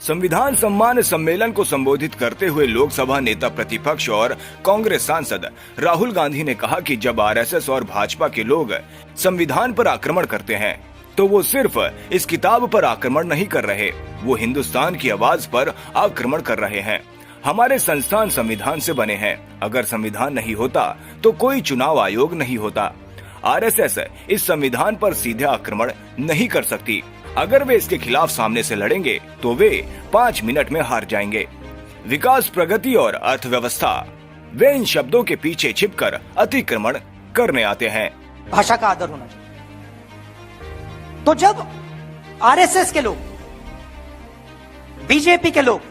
संविधान सम्मान सम्मेलन को संबोधित करते हुए लोकसभा नेता प्रतिपक्ष और कांग्रेस सांसद राहुल गांधी ने कहा कि जब आरएसएस और भाजपा के लोग संविधान पर आक्रमण करते हैं तो वो सिर्फ इस किताब पर आक्रमण नहीं कर रहे, वो हिंदुस्तान की आवाज पर आक्रमण कर रहे हैं। हमारे संस्थान संविधान से बने हैं। अगर संविधान नहीं होता तो कोई चुनाव आयोग नहीं होता। आरएसएस इस संविधान पर सीधे आक्रमण नहीं कर सकती। अगर वे इसके खिलाफ सामने से लड़ेंगे तो वे 5 मिनट में हार जाएंगे। विकास, प्रगति और अर्थव्यवस्था, वे इन शब्दों के पीछे छिपकर अतिक्रमण करने आते हैं। भाषा का आदर होना चाहिए। तो जब आरएसएस के लोग, बीजेपी के लोग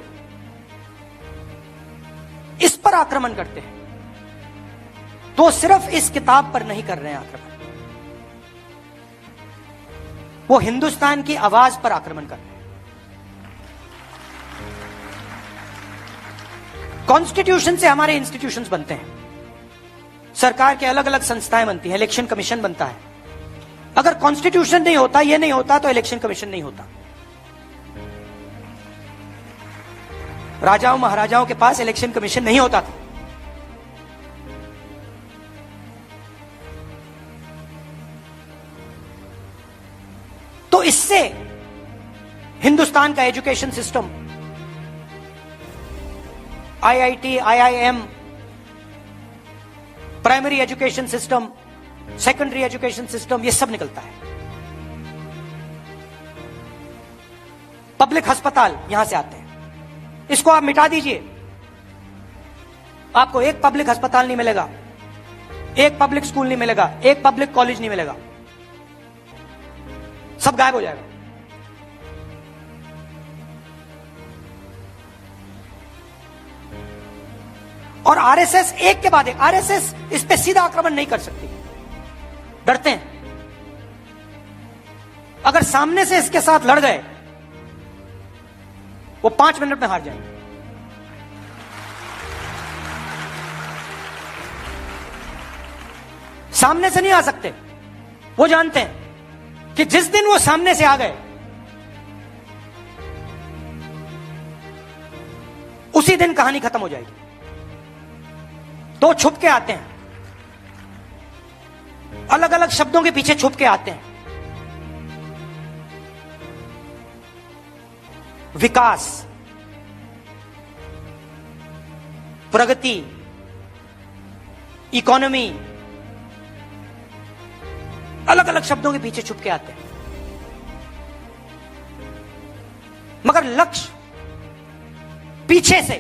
इस पर आक्रमण करते हैं तो सिर्फ इस किताब पर नहीं कर रहे हैं आक्रमण, वो हिंदुस्तान की आवाज पर आक्रमण कर रहे हैं। कॉन्स्टिट्यूशन से हमारे इंस्टीट्यूशंस बनते हैं, सरकार के अलग अलग संस्थाएं बनती हैं, इलेक्शन कमीशन बनता है। अगर कॉन्स्टिट्यूशन नहीं होता, ये नहीं होता, तो इलेक्शन कमीशन नहीं होता। राजाओं महाराजाओं के पास इलेक्शन कमीशन नहीं होता था। तो इससे हिंदुस्तान का education system, IIT, IIM, primary education system, secondary education system, ये सब निकलता है। पब्लिक अस्पताल यहां से आते हैं। इसको आप मिटा दीजिए, आपको एक पब्लिक अस्पताल नहीं मिलेगा, एक पब्लिक स्कूल नहीं मिलेगा, एक पब्लिक कॉलेज नहीं मिलेगा, सब गायब हो जाएगा। और आरएसएस एक के बाद एक, आरएसएस इस पे सीधा आक्रमण नहीं कर सकती, डरते हैं। अगर सामने से इसके साथ लड़ गए वो 5 मिनट में हार जाएंगे। सामने से नहीं आ सकते, वो जानते हैं कि जिस दिन वो सामने से आ गए उसी दिन कहानी खत्म हो जाएगी। तो छुप के आते हैं, अलग अलग शब्दों के पीछे छुप के आते हैं। विकास, प्रगति, इकोनॉमी, अलग अलग शब्दों के पीछे छुप के आते हैं, मगर लक्ष्य पीछे से